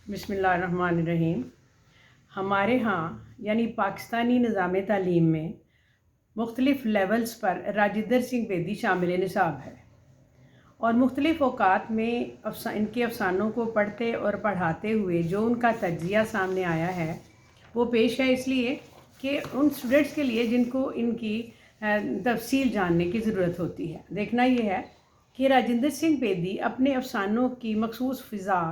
बिस्मिल्लाहिर्रहमानिर्रहीम। हमारे यहाँ यानी पाकिस्तानी निज़ाम तालीम में मुख्तलिफ़ लेवल्स पर राजिंदर सिंह बेदी शामिल निसाब है और मुख्तलिफ़ औक़ात में इनके अफ़सानों को पढ़ते और पढ़ाते हुए जो उनका तज्ज़िया सामने आया है वो पेश है, इसलिए कि उन स्टूडेंट्स के लिए जिनको इनकी तफसील जानने की ज़रूरत होती है। देखना ये है कि राजिंदर सिंह बेदी अपने अफ़सानों की मखसूस फ़िज़ा,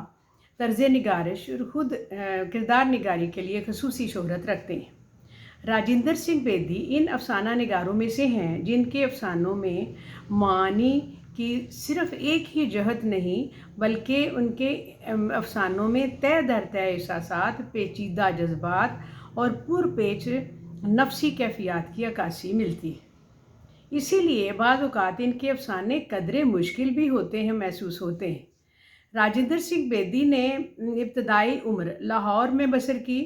तर्ज़ निगारिश और ख़ुद किरदार निगारी के लिए ख़ुसूसी शोहरत रखते हैं। राजिंदर सिंह बेदी इन अफ़साना निगारों में से हैं जिनके अफ़सानों में मानी की सिर्फ़ एक ही जहत नहीं बल्कि उनके अफ़सानों में तय दर तय एहसासात, पेचीदा जज्बात और पुरपेच नफ्सी कैफ़ियत की अक्कासी मिलती है। इसीलिए बाज़ औक़ात इनके अफ़साने कदरे मुश्किल भी होते हैं, महसूस होते हैं। राजिंदर सिंह बेदी ने इब्तदाई उम्र लाहौर में बसर की।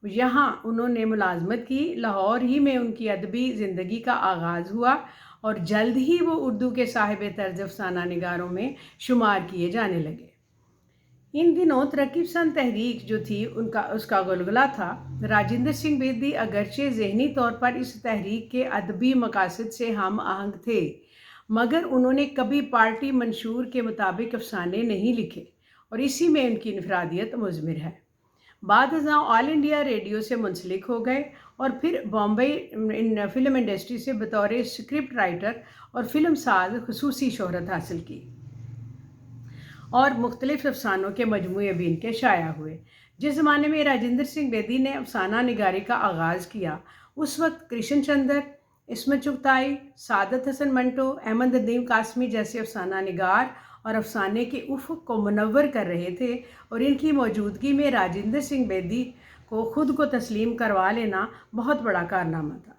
यहाँ उन्होंने मुलाजमत की। लाहौर ही में उनकी अदबी ज़िंदगी का आगाज़ हुआ और जल्द ही वो उर्दू के साहिब तर्ज अफ़साना निगारों में शुमार किए जाने लगे। इन दिनों तरक्की पसंद तहरीक जो थी उसका गुलगुला था। राजिंदर सिंह बेदी अगरचे ज़हनी तौर पर इस तहरीक के अदबी मकासद से हम आहंग थे, मगर उन्होंने कभी पार्टी मंशूर के मुताबिक अफ़साने नहीं लिखे और इसी में उनकी इनफरादियत मुज़मिर है। बाद अज़ां ऑल इंडिया रेडियो से मुंसलिक हो गए और फिर बॉम्बे फ़िल्म इंडस्ट्री से बतौर स्क्रिप्ट राइटर और फ़िल्म साज ख़ुसूसी शोहरत हासिल की और मुख्तलिफ़ अफ़सानों के मजमूए भी इनके शाया हुए। जिस ज़माने में राजिंदर सिंह बेदी ने अफ़साना निगारी का आगाज़ किया, उस वक्त कृष्ण चंद्र, इस्मत चुगताई, सादत हसन मंटो, अहमद नदीम कासमी जैसे अफ़साना निगार और अफ़साने के उफ़क़ को मुनव्वर कर रहे थे और इनकी मौजूदगी में राजिंदर सिंह बेदी को ख़ुद को तस्लीम करवा लेना बहुत बड़ा कारनामा था।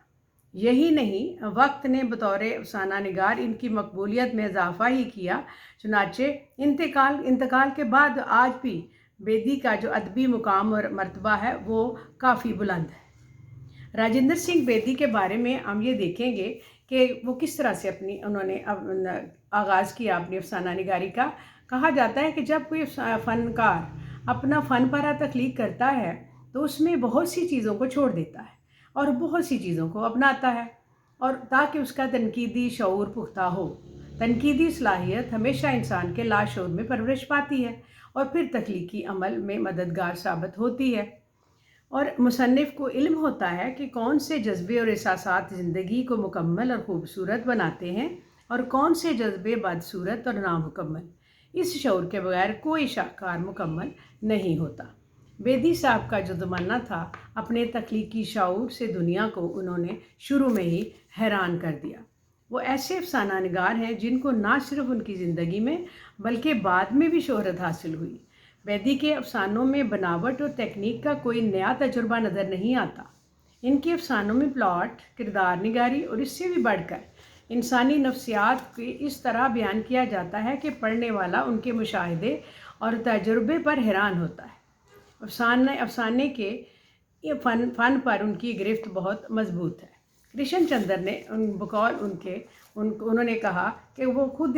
यही नहीं, वक्त ने बतौर अफ़साना निगार इनकी मकबूलियत में इजाफ़ा ही किया। चुनाचे इंतकाल के बाद आज भी बेदी का जो अदबी मुकाम और मर्तबा है वो काफ़ी बुलंद है। राजिंदर सिंह बेदी के बारे में हम ये देखेंगे कि वो किस तरह से उन्होंने आगाज़ किया अपनी अफ़साना निगारी का। कहा जाता है कि जब कोई फ़नकार अपना फ़न पारा तख्लीक करता है तो उसमें बहुत सी चीज़ों को छोड़ देता है और बहुत सी चीज़ों को अपनाता है, और ताकि उसका तनकीदी शऊर पुख्ता हो। तनकीदी सलाहियत हमेशा इंसान के लाशऊर में परवरिश पाती है और फिर तख्लीकी अमल में मददगार साबित होती है। और मुसन्निफ़ को इल्म होता है कि कौन से जज्बे और एहसासात ज़िंदगी को मुकम्मल और ख़ूबसूरत बनाते हैं और कौन से जज्बे बदसूरत और नामुकम्मल। इस शऊर के बगैर कोई शाहकार मुकम्मल नहीं होता। बेदी साहब का जो ज़माना था, अपने तख्लीकी शऊर से दुनिया को उन्होंने शुरू में ही हैरान कर दिया। वो ऐसे अफ़साना निगार हैं जिनको ना सिर्फ उनकी ज़िंदगी में बल्कि बाद में भी शोहरत हासिल हुई। बेदी के अफ़सानों में बनावट और तकनीक का कोई नया तजुर्बा नज़र नहीं आता। इनके अफ़सानों में प्लॉट, किरदार निगारी और इससे भी बढ़कर इंसानी नफ्सियात को इस तरह बयान किया जाता है कि पढ़ने वाला उनके मुशाहिदे और तजुर्बे पर हैरान होता है। अफ़साने के फ़न पर उनकी गिरफ्त बहुत मजबूत है। कृष्ण चंद्र ने बकौल उन्होंने कहा कि वो खुद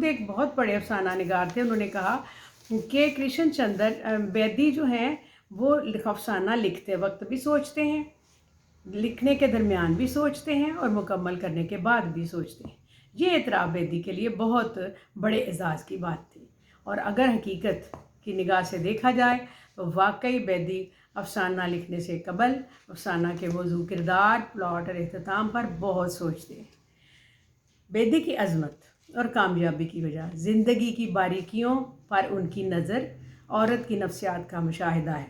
एक बहुत बड़े अफ़साना निगार थे। उन्होंने कहा कि कृष्ण चंद्र बेदी जो हैं वो अफ़साना लिखते वक्त भी सोचते हैं, लिखने के दरमियान भी सोचते हैं और मुकम्मल करने के बाद भी सोचते हैं। ये एतराफ़ बेदी के लिए बहुत बड़े एजाज़ की बात थी और अगर हकीकत की निगाह से देखा जाए तो वाकई बेदी अफ़साना लिखने से कबल अफ़साना के मौजू, किरदार, प्लॉट और इख्तिताम पर बहुत सोचते हैं। बेदी की अज़मत और कामयाबी की वजह ज़िंदगी की बारीकियों पर उनकी नज़र, औरत की नफ्सियात का मुशाहिदा है।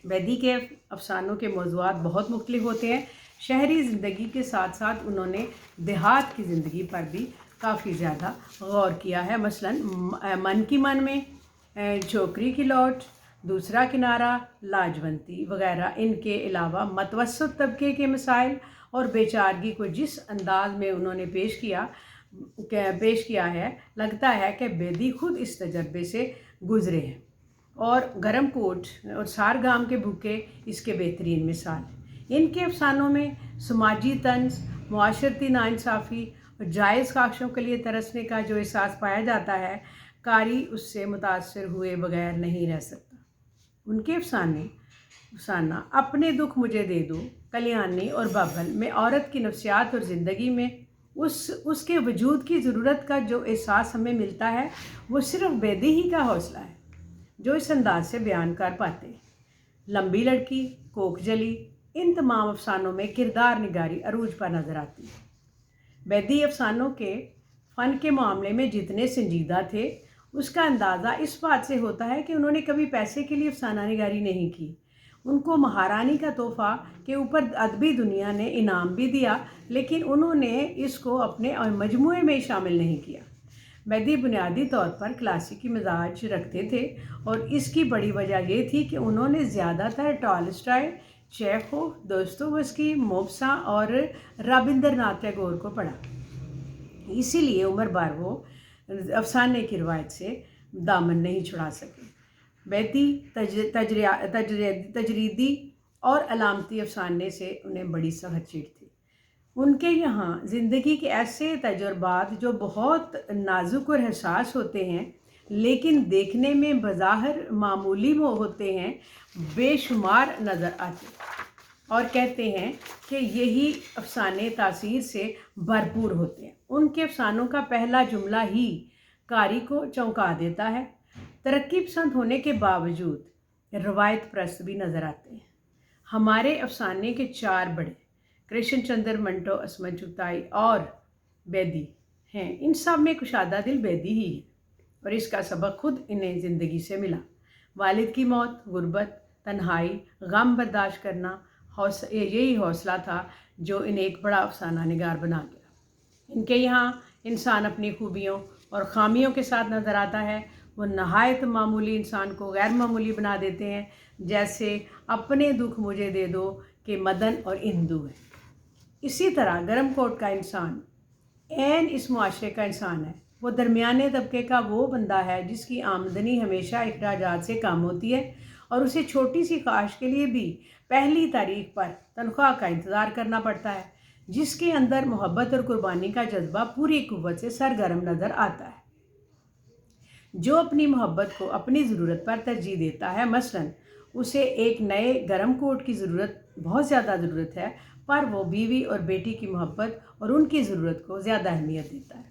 बेदी के अफ़सानों के मौज़ूआत बहुत मुख्तलिफ़ होते हैं। शहरी ज़िंदगी के साथ साथ उन्होंने देहात की ज़िंदगी पर भी काफ़ी ज़्यादा गौर किया है। मसलन मन की मन में, छोकरी की लौट, दूसरा किनारा, लाजवंती वगैरह। इनके अलावा मतवसत तबके के मसाइल और बेचारगी को जिस अंदाज में उन्होंने पेश किया है, लगता है कि बेदी खुद इस तजर्बे से गुज़रे हैं और गरम कोट और सारगाम के भूखे इसके बेहतरीन मिसाल। इनके अफ़सानों में समाजी तंज़, मुआशरती नाइंसाफ़ी और जायज़ ख़्वाहिशों के लिए तरसने का जो एहसास पाया जाता है, कारी उससे मुतासर हुए बगैर नहीं रह सकता। ان کے افسانہ اپنے دکھ مجھے دے دو، کلیانی اور ببل میں عورت کی نفسیات اور زندگی میں اس کے وجود کی ضرورت کا جو احساس ہمیں ملتا ہے وہ صرف بیدی ہی کا حوصلہ ہے جو اس انداز سے بیان کر پاتے ہیں۔ لمبی لڑکی، کوک جلی، ان تمام افسانوں میں کردار نگاری عروج پر نظر آتی ہے۔ بیدی افسانوں کے فن کے معاملے میں جتنے سنجیدہ تھے، اس کا اندازہ اس بات سے ہوتا ہے کہ انہوں نے کبھی پیسے کے لیے افسانہ نگاری نہیں کی۔ ان کو مہارانی کا تحفہ کے اوپر ادبی دنیا نے انعام بھی دیا، لیکن انہوں نے اس کو اپنے مجموعے میں شامل نہیں کیا۔ بیدی بنیادی طور پر کلاسیکی مزاج رکھتے تھے، اور اس کی بڑی وجہ یہ تھی کہ انہوں نے زیادہ تر ٹالسٹائے، چیخوف، دوستویوسکی، موپسا اور رابندر ناتھ ٹیگور کو پڑھا۔ اسی لیے عمر بھر وہ افسانے کی روایت سے دامن نہیں چھڑا سکے۔ بیدی تجریدی اور علامتی افسانے سے انہیں بڑی سخت چیڑ تھی۔ ان کے یہاں زندگی کے ایسے تجربات جو بہت نازک اور حساس ہوتے ہیں لیکن دیکھنے میں بظاہر معمولی ہوتے ہیں، بے شمار نظر آتے اور کہتے ہیں کہ یہی افسانے تاثیر سے بھرپور ہوتے ہیں۔ ان کے افسانوں کا پہلا جملہ ہی قاری کو چونکا دیتا ہے۔ ترقی پسند ہونے کے باوجود روایت پرست بھی نظر آتے ہیں۔ ہمارے افسانے کے چار بڑے، کرشن چندر، منٹو، اسمنچوتائی اور بیدی ہیں۔ ان سب میں کشادہ دل بیدی ہی ہے، اور اس کا سبق خود انہیں زندگی سے ملا۔ والد کی موت، غربت، تنہائی، غم برداشت کرنا، یہی حوصلہ تھا جو انہیں ایک بڑا افسانہ نگار بنا گیا۔ ان کے یہاں انسان اپنی خوبیوں اور خامیوں کے ساتھ نظر آتا ہے۔ وہ نہایت معمولی انسان کو غیر معمولی بنا دیتے ہیں، جیسے اپنے دکھ مجھے دے دو کہ مدن اور اندو ہے۔ اسی طرح گرم کوٹ کا انسان عین اس معاشرے کا انسان ہے۔ وہ درمیانے طبقے کا وہ بندہ ہے جس کی آمدنی ہمیشہ اخراجات سے کم ہوتی ہے، اور اسے چھوٹی سی خواہش کے لیے بھی پہلی تاریخ پر تنخواہ کا انتظار کرنا پڑتا ہے، جس کے اندر محبت اور قربانی کا جذبہ پوری قوت سے سرگرم نظر آتا ہے۔ جو اپنی محبت کو اپنی ضرورت پر ترجیح دیتا ہے، مثلاً اسے ایک نئے گرم کوٹ کی بہت زیادہ ضرورت ہے، پر وہ بیوی اور بیٹی کی محبت اور ان کی ضرورت کو زیادہ اہمیت دیتا ہے۔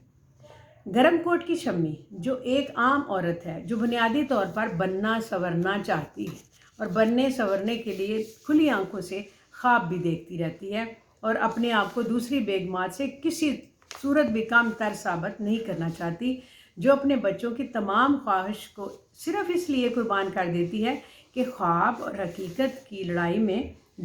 گرم کوٹ کی شمی جو ایک عام عورت ہے جو بنیادی طور پر بننا سنورنا چاہتی ہے اور بننے سنورنے کے لیے کھلی آنکھوں سے خواب بھی دیکھتی رہتی ہے، اور اپنے آپ کو دوسری بیگمات سے کسی صورت بھی کم تر ثابت نہیں کرنا چاہتی، جو اپنے بچوں کی تمام خواہش کو صرف اس لیے قربان کر دیتی ہے کہ خواب اور حقیقت کی لڑائی میں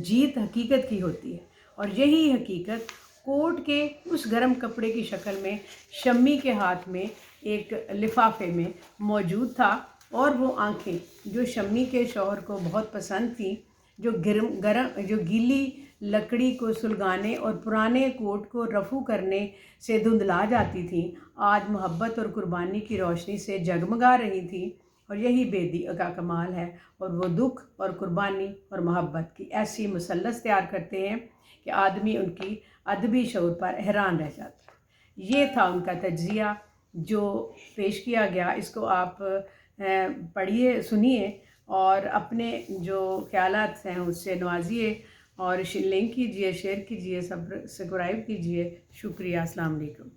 جیت حقیقت کی ہوتی ہے، اور یہی حقیقت کوٹ کے اس گرم کپڑے کی شکل میں شمی کے ہاتھ میں ایک لفافے میں موجود تھا، اور وہ آنکھیں جو شمی کے شوہر کو بہت پسند تھیں، جو گیلی لکڑی کو سلگانے اور پرانے کوٹ کو رفو کرنے سے دھندلا جاتی تھیں، آج محبت اور قربانی کی روشنی سے جگمگا رہی تھیں۔ اور یہی بیدی کا کمال ہے، اور وہ دکھ اور قربانی اور محبت کی ایسی مثلث تیار کرتے ہیں کہ آدمی ان کی ادبی شعور پر حیران رہ جاتا ہے۔ یہ تھا ان کا تجزیہ جو پیش کیا گیا۔ اس کو آپ پڑھیے، سنیے، اور اپنے جو خیالات ہیں اس سے نوازیے، اور لنک کیجیے، شیئر کیجیے، سبسکرائب کیجیے۔ شکریہ، السلام علیکم۔